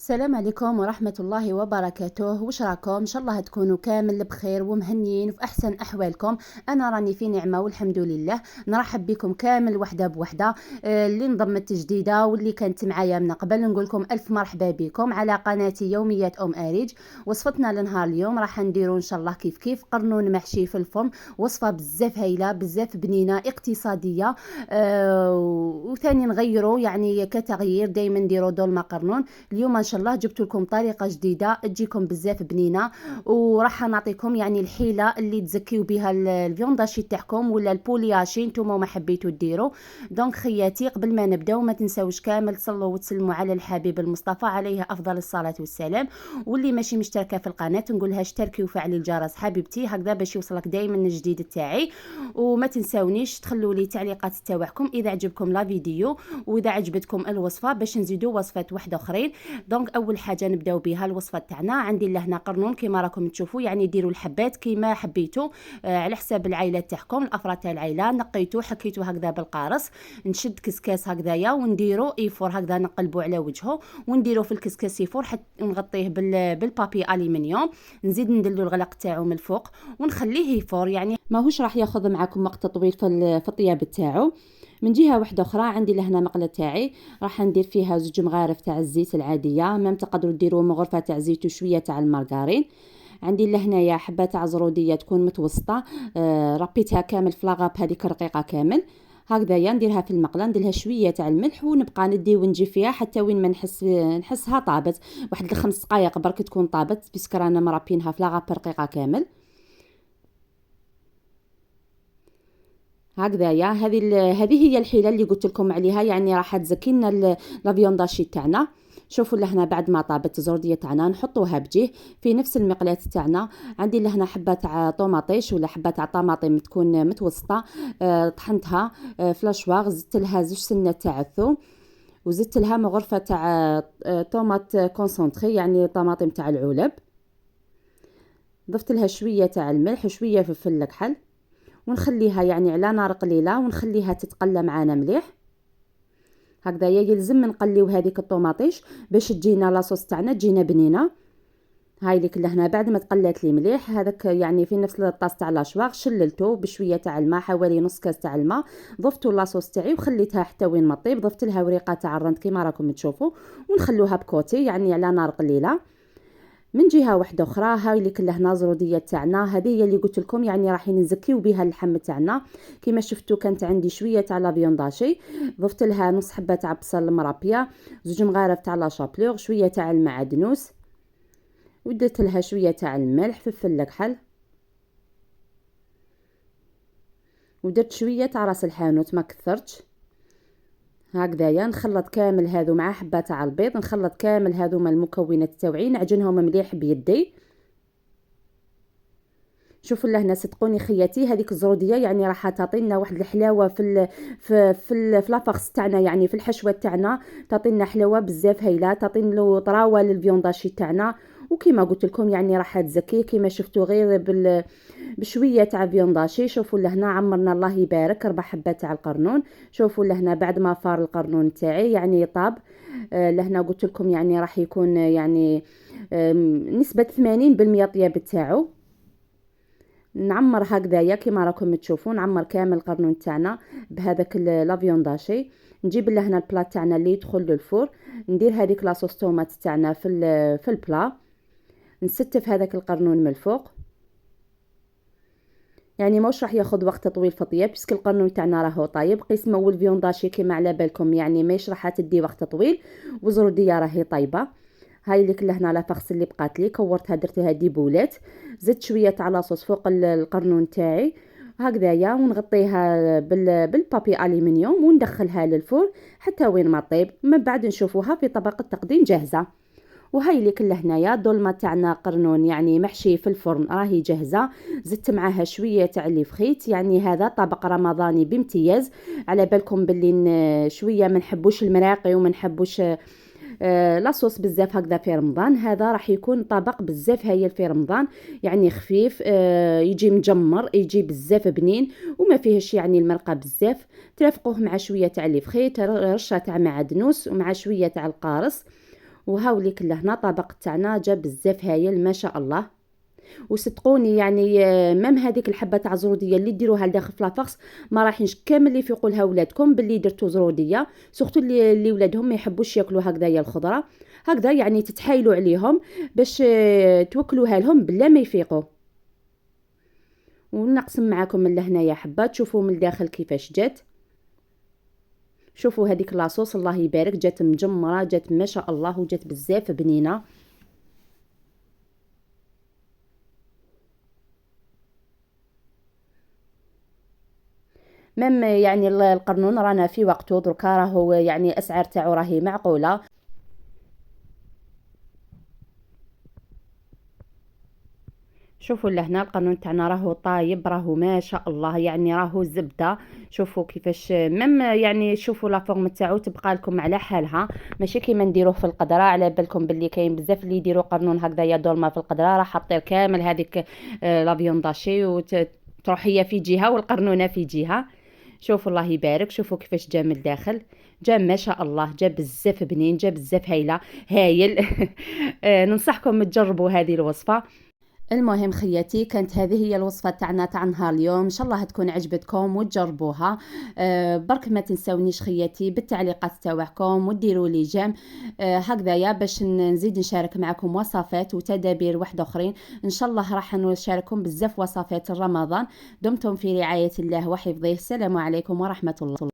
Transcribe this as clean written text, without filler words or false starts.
السلام عليكم ورحمة الله وبركاته. وش راكم؟ ان شاء الله تكونوا كامل بخير ومهنيين وفي احسن احوالكم. انا راني في نعمة والحمد لله. نرحب بكم كامل وحدة بوحدة. اللي انضمت جديدة واللي كانت معايا من قبل نقول لكم الف مرحبا بكم على قناتي يوميات اريج. وصفتنا لنهار اليوم راح نديروا ان شاء الله كيف قرنون محشي في الفرن. وصفة بزاف هايلة بزاف بنينة اقتصادية. وثاني نغيروا يعني كتغيير دائما نديروا دول قرنون. اليوم ان شاء الله جبت لكم طريقه جديده تجيكم بزاف بنينه، وراح نعطيكم يعني الحيله اللي تزكيو بها الفيونداشي تاعكم ولا البولياشي نتوما ما حبيتوا ديروا. دونك خياتي قبل ما نبداو ما تنساوش كامل تصلوا وتسلموا على الحبيب المصطفى عليه افضل الصلاه والسلام. واللي ماشي مشتركه في القناه نقولها اشتركي وفعلي الجرس حبيبتي هكذا باش يوصلك دائما الجديد تاعي. وما تنساونيش تخلوا لي تعليقات تاعكم اذا عجبكم لا فيديو واذا عجبتكم الوصفه باش نزيدوا وصفات واحده اخرين. دونك اول حاجه نبداو بها الوصفه تاعنا. عندي لهنا قرنون كيما راكم تشوفوا يعني ديروا الحبات كيما حبيتوا على حساب العائله تاعكم الافراد تاع العائله. نقيتو حكيتو هكذا بالقارص. نشد كسكاس هكذايا ونديرو ايفور هكذا نقلبوا على وجهه ونديرو في الكسكاس ايفور حتى نغطيه بالبابي الومنيوم. نزيد ندلو الغلق تاعو من الفوق ونخليه يفور يعني ماهوش راح ياخذ معكم وقت طويل في الطياب تاعو. من جهه واحده اخرى عندي لهنا مقله تاعي راح ندير فيها زوج مغارف تاع الزيت العاديه مام تقدروا ديروا مغرفه تاع زيت وشويه تاع المارغرين. عندي لهنايا حبه تاع زروديه تكون متوسطه. ربيتها كامل في لاغاب هذيك رقيقه كامل هكذايا نديرها في المقله نديرها شويه تاع الملح ونبقى ندي ونجي فيها حتى وين ما نحسها طابت واحد الخمس دقائق برك تكون طابت باسكو رانا مرابينها في لاغاب رقيقه كامل هكذايا. هذه هي الحيله اللي قلت لكم عليها يعني راح تزكي لنا لا فيونداشي تاعنا. شوفوا لهنا بعد ما طابت الزرديه تاعنا نحطوها بجيه في نفس المقلاة تاعنا. عندي لهنا حبه تاع طوماطيش ولا حبه تاع طماطم تكون متوسطه. طحنتها في لاشواغ زدت لها زوج سنه تاع الثوم وزدت لها مغرفه تاع طوماط كونسونطري يعني طماطم تاع العلب. ضفت لها شويه تاع الملح وشويه فلفل الكحل ونخليها يعني على نار قليله ونخليها تتقلى معانا مليح هكذايا. يلزم نقليو هذيك الطوماطيش باش تجينا لاصوص تاعنا تجينا بنينه. هاي لك لهنا بعد ما تقلات لي مليح هذاك يعني في نفس الطاس تاع لاشواغ شللته بشويه تاع الماء حوالي نص كاس تاع الماء. ضفتو لاصوص تاعي وخليتها حتى وين ما طيب. ضفت لها وريقه تاع الرند كيما راكم تشوفوا ونخلوها بكوتي يعني على نار قليله. من جهه واحده اخرى هاي اللي كلها نازروديه تاعنا هذه هي اللي قلت لكم يعني راح نزكيو بها اللحم تاعنا. كما شفتوا كانت عندي شويه تاع لا فيونداشي ضفت لها نص حبه تاع بصل مرابيه زوج مغارف تاع لا شابلور شويه تاع المعدنوس ودرت لها شويه تاع الملح فلفل الكحل ودرت شويه تاع راس الحانوت ما كثرتش هكذايا. نخلط كامل هذو مع حبه تاع البيض نخلط كامل هذوما المكونات تاوعي نعجنهم مليح بيدي. شوفوا لهنا صدقوني خياتي هذيك الزروديه يعني راح تعطينا واحد الحلاوه في لافاغس تاعنا يعني في الحشوه تاعنا تعطينا حلاوه بزاف هايله تعطينا له طراوه للفيونداشي تاعنا. وكما قلت لكم يعني راح تزكي كما شفتوا غير بشويه تاع فيونداشي. شوفوا لهنا عمرنا الله يبارك 4 حبات تاع القرنون. شوفوا لهنا بعد ما فار القرنون تاعي يعني طاب. لهنا قلت لكم يعني راح يكون يعني نسبه 80% طياب تاعو. نعمر هكذايا كيما راكم تشوفون نعمر كامل القرنون تاعنا بهذاك لا فيونداشي. نجيب لهنا البلا تاعنا اللي يدخل للفور ندير هذيك لاصوص طوماط تاعنا في البلا نستف هذاك القرنون من الفوق يعني موش راح ياخذ وقت طويل في الطياب باسكو القرنون تاعنا راهو طايب قسمه والفيونداشي كيما على بالكم يعني ماهيش راح تدي وقت طويل وزرديه راهي طايبه. هاي اللي كلها لافاغس اللي بقات لي كورتها درتها ديبولات زدت شويه تاع لاصوص فوق القرنون تاعي هكذايا ونغطيها بالبابي الومنيوم وندخلها للفور حتى وين ما طيب. من بعد نشوفوها في طبق التقديم جاهزه. وهاي اللي كلها هنايا دولمه تاعنا قرنون يعني محشي في الفرن راهي جاهزه. زدت معاها شويه تاع اللي فخيت يعني هذا طبق رمضاني بامتياز. على بالكم باللي شويه ما نحبوش المراقي وما نحبوش لاصوص بزاف هكذا في رمضان. هذا راح يكون طبق بزاف هايل في رمضان يعني خفيف يجي مجمر يجي بزاف بنين وما فيهش يعني المرقه بزاف. ترافقوه مع شويه تاع اللي فخيت رشه تاع معدنوس ومع شويه تاع القارص وهاوليك لهنا طبق تاعنا جا بزاف هايل ما شاء الله. وصدقوني يعني مام هذيك الحبه تاع زروديه اللي ديروها لداخل في لافاكس ما راحينش كامل يفيقوا لها ولادكم باللي درتو زروديه، سورتو اللي ولادهم ما يحبوش ياكلوا هكذايا الخضره، هكذا يعني تتحايلوا عليهم باش توكلوها لهم بلا ما يفيقوا. ونقسم معاكم من لهنايا حبه تشوفوا من الداخل كيفاش جات. شوفوا هذيك لاصوص الله يبارك جات مجمره، جات ما شاء الله وجات بزاف بنينه. ميم يعني القرنون رانا في وقته دركا، راهو يعني اسعار تاعو راهي معقوله. شوفوا لهنا القانون تاعنا راهو طايب، راهو ما شاء الله يعني راهو زبده. شوفوا كيفاش ميم يعني شوفوا لا فورم تاعو تبقى لكم على حالها، ماشي كيما نديروه في القدره. على بالكم باللي كاين بزاف اللي يديروا قرنون هكذايا دولمه في القدره، راح حطير كامل هذيك لا فيونداشي وتروح هي في جهه والقرنونه في جهه. شوفوا الله يبارك، شوفوا كيفاش جا من الداخل، جا ما شاء الله، جا بزاف بنين، جا بزاف هايله هايل. ننصحكم تجربوا هذه الوصفه. المهم خياتي كانت هذه هي الوصفه تاعنا تاع نهار اليوم، ان شاء الله تكون عجبتكم وتجربوها. برك ما تنساونيش خياتي بالتعليقات تاعكم وديروا لي جيم هكذايا باش نزيد نشارك معكم وصفات وتدابير واحده اخرين. ان شاء الله راح نشارككم بزاف وصفات رمضان. دمتم في رعايه الله وحفظه. السلام عليكم ورحمه الله.